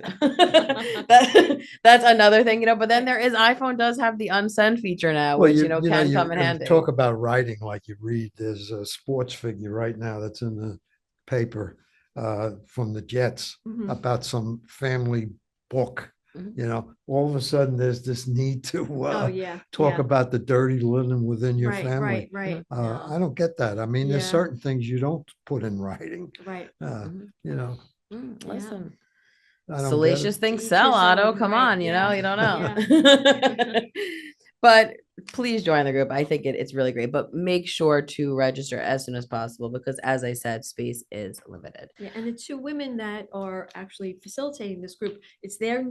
That's another thing, But then iPhone does have the unsend feature now, which can come in handy. Talk about writing like you read. There's a sports figure right now that's in the paper from the Jets Mhm. about some family book. Mhm. All of a sudden there's this need to Oh, yeah. talk yeah. about the dirty linen within your Right, family. right. I don't get that. I mean, there's Yeah. certain things you don't put in writing. Right. Mhm. Listen, I don't get salacious it. things To each sell, his Otto. own, Come right, on, yeah. you don't know. But please join the group. I think it's really great. But make sure to register as soon as possible because, as I said, space is limited. Yeah, and the two women that are actually facilitating this group, it's their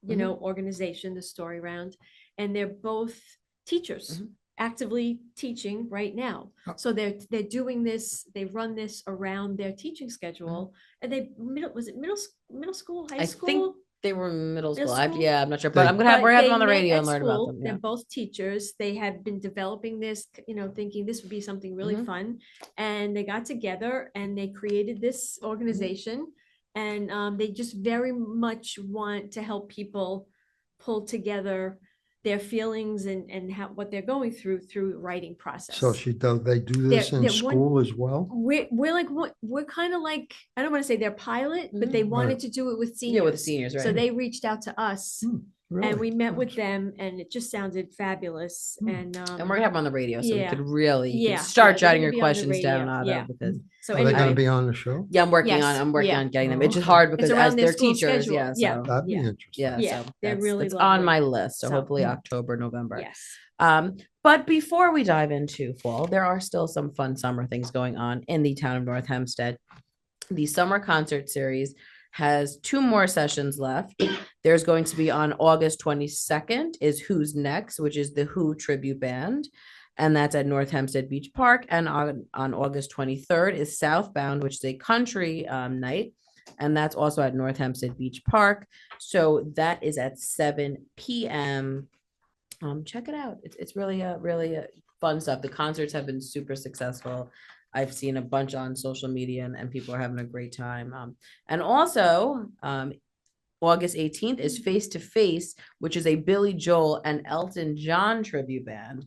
organization, the Story Round, and they're both teachers. Mhm. Actively teaching right now. So they're doing this, they run this around their teaching schedule. And was it middle school, high I school? think they were middle school. Middle school? Yeah, I'm not sure, but we're gonna have them on the radio and learn about them. They're Yeah. both teachers. They had been developing this, thinking this would be something really Mhm. fun. And they got together and they created this organization. And they just very much want to help people pull together their feelings and what they're going through writing process. So they do this in they're school as well? We're kind of like, I don't want to say they're pilot, but they wanted Right. to do it with seniors. Yeah, with the seniors, right. So they reached out to us Really? and we met with them and it just sounded fabulous. And And we're gonna have them on the radio, so yeah. we could really Yeah, start they're jotting gonna your be on the questions down, radio, Otto, yeah. because So Are they going anyway, to be on the show? yeah, I'm working Yes, on yeah. getting them. Oh, It's just okay. hard because around as their they're school teachers, schedule. yeah. Yeah. So That'd be Yeah. interesting. yeah, Yeah, so they're really that's on lovely. my list. So So- hopefully October, November. Yes. But before we dive into fall, there are still some fun summer things going on in the town of North Hempstead. The summer concert series has 2 more sessions left. There's going to be on August 22nd is Who's Next, which is the Who tribute band. And that's at North Hempstead Beach Park. And on August 23rd is Southbound, which is a country night. And that's also at North Hempstead Beach Park. So that is at 7 p.m. Check it out. It's really fun stuff. The concerts have been super successful. I've seen a bunch on social media and people are having a great time. And also, August 18th is Face to Face, which is a Billy Joel and Elton John tribute band.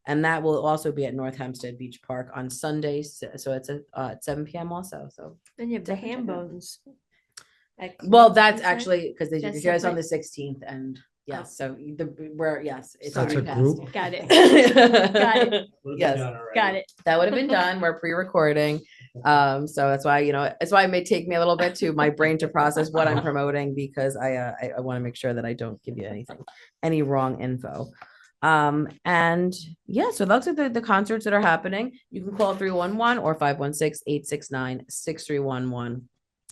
And that will also be at North Hempstead Beach Park on Sunday. So it's at 7 p.m. also. So Then you have the Definitely check ham it out. bones. well, that's actually because they That's do on the separate? 16th and yes, Oh. so it's That's a already passed. group? Got it. Got it. Yes. Got it. That would have been done. We're pre-recording. So that's why, it's why it may take me a little bit to my brain to process what I'm promoting because I want to make sure that I don't give you any wrong info. And yeah, so those are the concerts that are happening. You can call 311 or 516-869-6311.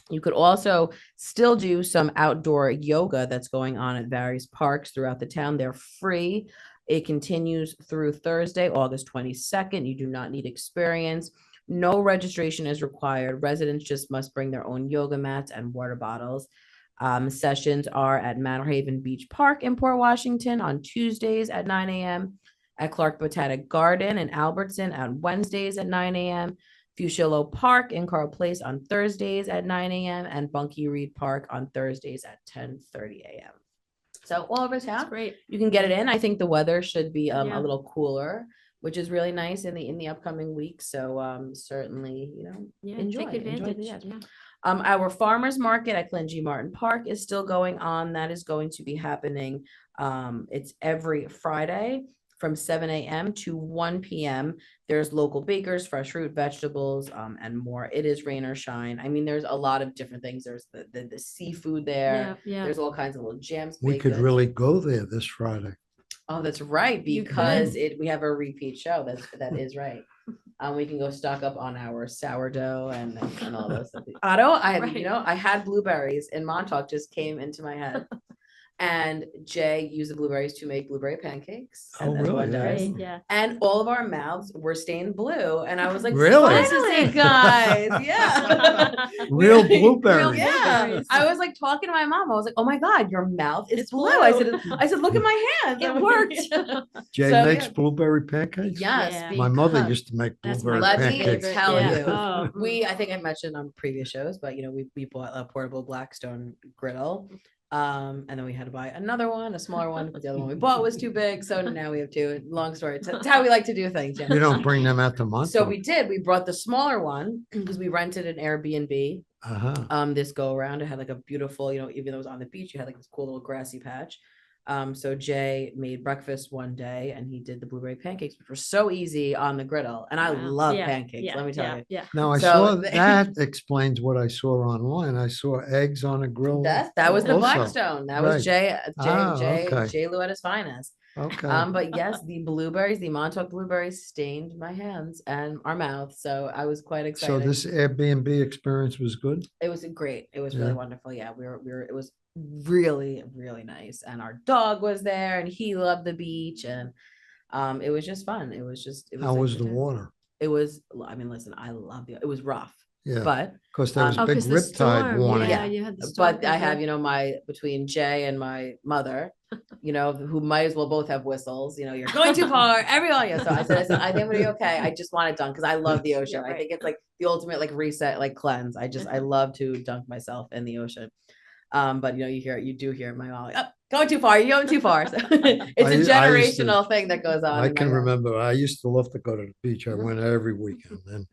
You could also still do some outdoor yoga that's going on at various parks throughout the town. They're free. It continues through Thursday, August 22nd. You do not need experience. No registration is required. Residents just must bring their own yoga mats and water bottles. Sessions are at Manor Haven Beach Park in Port Washington on Tuesdays at 9 a.m., at Clark Botanic Garden in Albertson on Wednesdays at 9 a.m., Fusillo Park in Carl Place on Thursdays at 9 a.m. and Bunkie Reed Park on Thursdays at 10:30 a.m. So all over town, Great. you can get it in. I think the weather should be Yeah. a little cooler, which is really nice in the upcoming weeks. So certainly, Yeah. enjoy Take advantage. the edge. Yeah. Our farmers market at Clingy Martin Park is still going on. That is going to be happening. It's every Friday from 7 a.m. to 1 p.m. There's local bakers, fresh fruit, vegetables, and more. It is rain or shine. I mean, there's a lot of different things. There's the seafood there. Yeah. There's all kinds of little jams. We baked could goods. really go there this Friday. Oh, that's right, You because we have a repeat show. That is right. We can go stock up on our sourdough and all those things. Otto, I had blueberries in Montauk, just came into my head. And Jay used the blueberries to make blueberry pancakes. Oh, as really? one does. Right, yeah. And all of our mouths were stained blue. And I was like, Really? finally, guys. Yeah. Real We- blueberries. Yeah. Blueberries. I was like talking to my mom. I was like, oh my God, your mouth is It's blue. blue. I said, look at my hands. It worked. Jay So, makes yeah. blue-berry pancakes? Yes. Yeah. My mother because- used to make That's blueberry Let me pancakes. tell Yeah. you. Oh, I think I mentioned on previous shows, but we bought a portable Blackstone griddle. And then we had to buy another one, a smaller one, because the other one we bought was too big. So now we have two. Long story. It's how we like to do things. Yeah. You don't bring them out to Montauk? So we did. We brought the smaller one because we rented an Airbnb. Uh-huh. This go around, it had like a beautiful, even though it was on the beach, you had like this cool little grassy patch. So Jay made breakfast one day and he did the blueberry pancakes, which were so easy on the griddle. And I Wow. love Yeah, pancakes, let me tell you. Yeah. Now I So saw the- that explains what I saw online. I saw eggs on a grill. That was the also. Blackstone. That was Right. Jay Okay. Lou at his finest. Okay. But yes, the blueberries, the Montauk blueberries stained my hands and our mouth. So I was quite excited. So this Airbnb experience was good? It was great. It was Yeah. really wonderful. Yeah, it was really, really nice. And our dog was there and he loved the beach. And it was just fun. It was How a was good the time. water? It was, I mean, listen, I love it was rough, Yeah, but because there was Oh, a big 'cause the riptide storm, warning. Yeah, you had the storm. but I have, between Jay and my mother, who might as well both have whistles, you're going too far, everyone. Yeah. So I said, I think I'm gonna be okay. I just want it done because I love the ocean. Yeah, I right. think it's like the ultimate like reset, like cleanse. I love to dunk myself in the ocean. But you do hear my mom like, oh, going too far, you're going too far. So it's I a used to- generational thing that goes on. I in my can house. remember, I used to love to go to the beach. I Mhm. went every weekend, and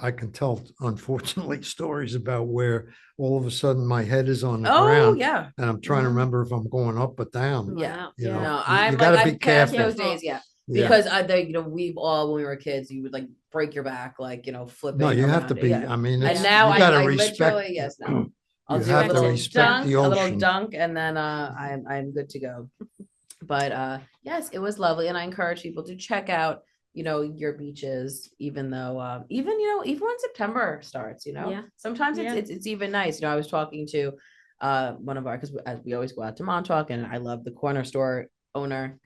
I can tell, unfortunately, stories about where all of a sudden my head is on the Oh ground, yeah. and I'm trying to Mhm. remember if I'm going up or down. Yeah. Wow. You know, No, you I'm gotta like be I've passed careful. those days, yeah. Yeah. Because we've all when we were kids, you would like break your back, like flipping. No, you have to around. be, Yeah. I mean, And it's, now you I gotta literally, respect. yes, no. I'll You do have a to little respect dunk, the a little ocean. dunk, and then I'm good to go. But yes, it was lovely, and I encourage people to check out your beaches, even though even when September starts, Yeah. sometimes Yeah. it's even nice. I was talking to one of our, because we always go out to Montauk, and I love the corner store owner,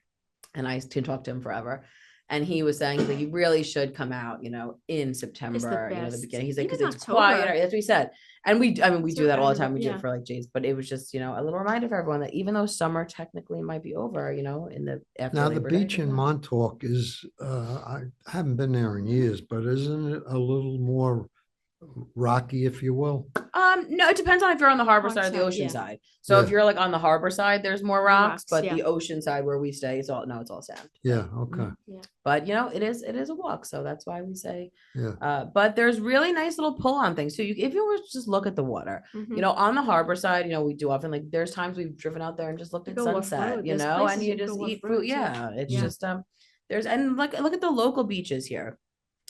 and I can talk to him forever. And he was saying that you really should come out, in September, the best. beginning. He's like, Even because it's October. quieter. That's what he said. And we do that all the time. We do Yeah. it for like Jays, but it was just, a little reminder for everyone that even though summer technically might be over, in the after Now, the Labor Day, beach in Montauk is, I haven't been there in years, but isn't it a little more rocky, if you will? No, it depends on if you're on the harbor side or the side, ocean yeah. side. So if Yeah. you're like on the harbor side, there's more rocks, but yeah. the ocean side where we stay, it's all sand. Yeah, okay. But it is a walk, so that's why we say. Yeah. But there's really nice little pull on things. So if you were to just look at the water, Mhm. on the harbor side, we do often there's times we've driven out there and just looked You at go off sunset, road. There's and places you you go just off eat road, food. too. Yeah, it's Yeah. just there's and look at the local beaches here.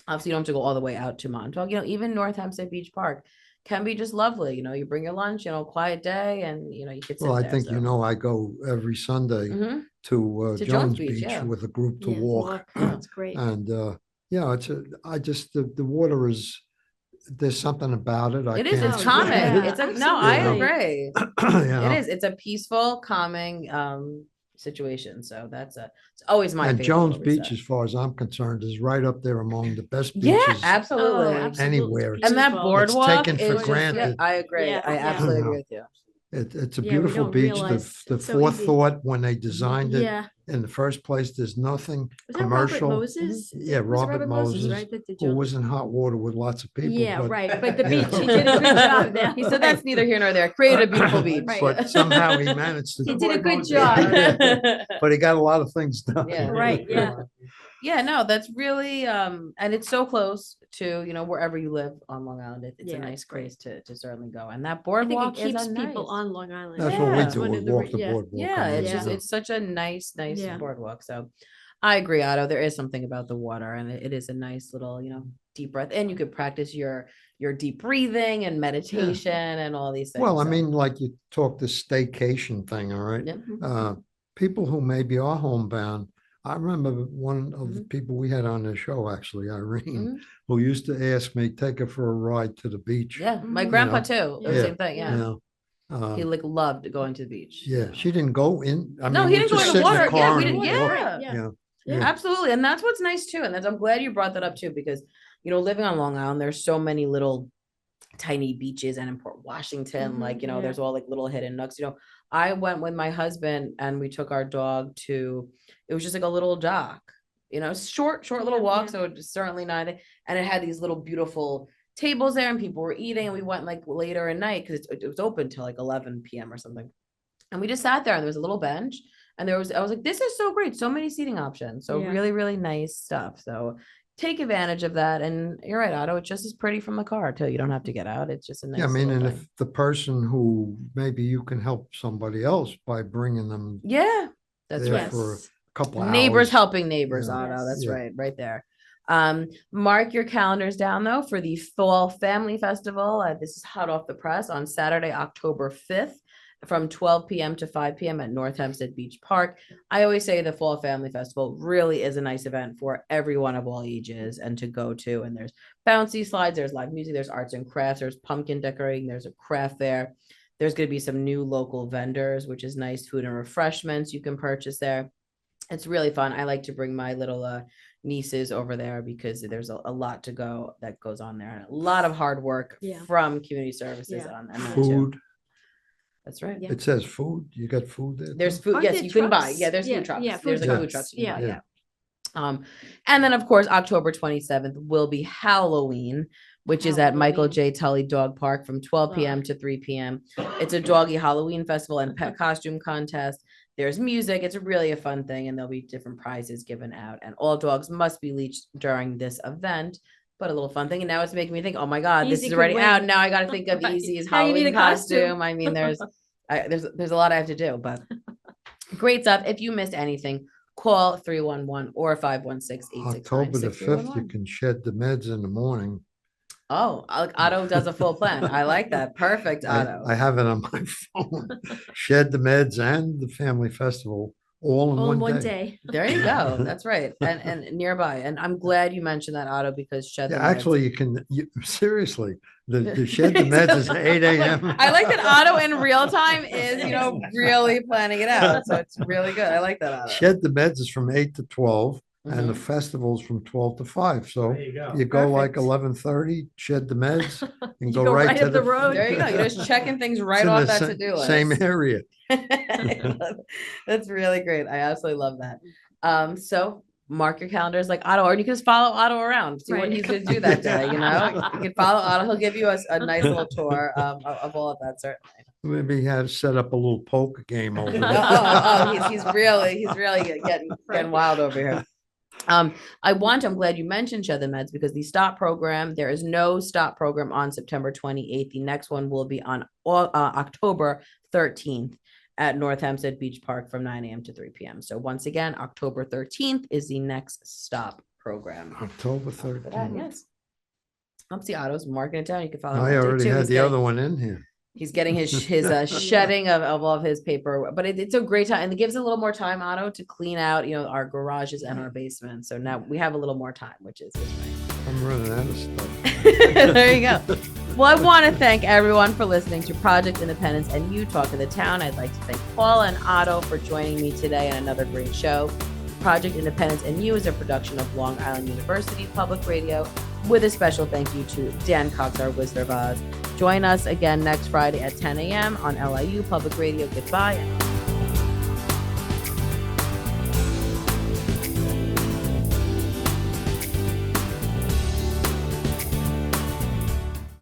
Obviously, you don't have to go all the way out to Montauk. Even North Hempstead Beach Park can be just lovely. You bring your lunch, quiet day, and you could sit Well, I there, think, so. I go every Sunday Mhm. to To Jones Beach, Beach yeah. with a group to Yeah, walk. That's great. And, yeah, the water is, there's something about it. I It is. can't It's calming. calming. explain it. It's Yeah, no, I absolutely. agree. You know? It is. It's a peaceful, calming situation. So it's always my And favorite Jones little Beach, reset. as far as I'm concerned, is right up there among the best Yeah, beaches. absolutely. Oh, absolutely. Anywhere. It's And that beautiful. boardwalk taken for is just- granted. I agree. Yeah, I yeah. absolutely You know. agree with you. It's a Yeah, we beautiful don't beach. realize The it's so easy. forethought when they designed it Yeah. in the first place, there's nothing Was that Robert commercial. Moses? Yeah, Was it Robert Moses, right? That did who Jones- was in hot water with lots of people. Yeah, but- right. But the you beach, know. he did a good job there. He said that's neither here nor there. Created a beautiful beach. Right. But somehow he managed He to, did a good Moses. job. but he got a lot of things done. Yeah. Right, yeah. Yeah, no, that's really and it's so close to wherever you live on Long Island. It's Yeah, a nice it's great. place to certainly go, and that I think boardwalk it keeps is a people nice. on Long Island. That's Yeah. what we It's do. one We of the walk re- the yeah. boardwalk. Yeah, on it's the just river. it's such a nice Yeah. boardwalk. So I agree, Otto. There is something about the water, and it is a nice little, deep breath. And you could practice your deep breathing and meditation and all these things. Well, I so. mean, like you talk the staycation thing, all right? Yeah. People who maybe are homebound. I remember one of the Mhm. people we had on the show, actually, Irene, Mhm. who used to ask me, take her for a ride to the beach. Yeah, my Mhm. grandpa know, too. The yeah, same thing. Yeah, You know, he loved going to the beach. yeah, she didn't go in. I No, mean, he we'd didn't go just in sit the in water. car Yeah, we and didn't. walk, Yeah. Yeah. Yeah. Absolutely. And that's what's nice too. And I'm glad you brought that up too, because, living on Long Island, there's so many little tiny beaches, and in Port Washington, Yeah. there's all little hidden nooks. I went with my husband and we took our dog to, it was just a little dock, short little walk. Yeah. So it's certainly not, and it had these little beautiful tables there and people were eating, and we went later at night because it was open till 11 p.m. or something. And we just sat there and there was a little bench and I was like, this is so great. So many seating options. So Yeah. really, really nice stuff. So take advantage of that. And you're right, Otto, it's just as pretty from the car too. You don't have to get out. It's just a nice Yeah, I mean, and little thing. if the person who maybe you can help somebody else by bringing them Yeah, that's there right. for a couple Neighbors hours. helping neighbors, Yeah. Otto. That's Yeah. right there. Mark your calendars down though for the Fall Family Festival. This is hot off the press on Saturday, October 5th. From 12 p.m. to 5 p.m. at North Hempstead Beach Park. I always say the Fall Family Festival really is a nice event for everyone of all ages and to go to. And there's bouncy slides, there's live music, there's arts and crafts, there's pumpkin decorating, there's a craft fair. There's going to be some new local vendors, which is nice, food and refreshments you can purchase there. It's really fun. I like to bring my little nieces over there because there's a lot that goes on there, and a lot of hard work from community services on that too. Food. That's right. It says food. You got food there? There's too? food. Aren't Yes, there you can buy. trucks? Yeah, there's Yeah, food trucks. yeah, There's food food trucks. trucks. You can Yeah. buy, and then of course October 27th will be Halloween, which is at Michael Halloween. J. Tully Dog Park from 12 p.m. to 3 p.m. It's a doggy Halloween festival and pet costume contest. There's music. It's really a fun thing, and there'll be different prizes given out. And all dogs must be leashed during this event. But a little fun thing, and now it's making me think, oh my God, this Easy is could already win. out. Now I got to think of Right. Easy's Now you need Halloween a costume. costume. I mean, there's a lot I have to do, but great stuff. If you missed anything, call 311 or 516-869-6111. October the 5th, you can shed the meds in the morning. Oh, Otto does a full plan. I like that. Perfect, Otto. I have it on my phone. Shed the meds and the family festival all in one day. There you go. That's right. And nearby. And I'm glad you mentioned that, Otto, because shed the Yeah, meds. actually, seriously, the shed the meds is 8 a.m. I like that Otto in real time is, really planning it out. So it's really good. I like that, Otto. Shed the meds is from 8 to 12 and the Mhm. festival's from 12 to 5. So There you go. you go like Perfect. 11:30, shed the meds and You go go right right to up the road. There you go. You're just checking things It's right in off the that sa- to-do list. Same area. That's really great. I absolutely love that. So mark your calendars like Otto, or you can just follow Otto around, see what Right. he's going to do that day. You can follow Otto. He'll give you a nice little tour of all of that. Certainly. Maybe have set up a little poker game over there. He's really getting wild over here. I'm glad you mentioned Shed the Meds because the stop program, there is no stop program on September 28th. The next one will be on October 13th at North Hempstead Beach Park from 9 a.m. to 3 p.m. So once again, October 13th is the next stop program. October For that, 13th. yes. See Otto's marking it down. You can follow. him I on day already two. had He's the getting- other one in here. He's getting his shedding of all of his paper, but it's a great time, and it gives a little more time, Otto, to clean out, our garages and our basement. So now we have a little more time, which is nice. I'm running out of stuff. There you go. Well, I want to thank everyone for listening to Project Independence and You Talk of the Town. I'd like to thank Paula and Otto for joining me today on another great show. Project Independence and You is a production of Long Island University Public Radio, with a special thank you to Dan Cox, our Wizard of Oz. Join us again next Friday at 10 a.m. on LIU Public Radio. Goodbye.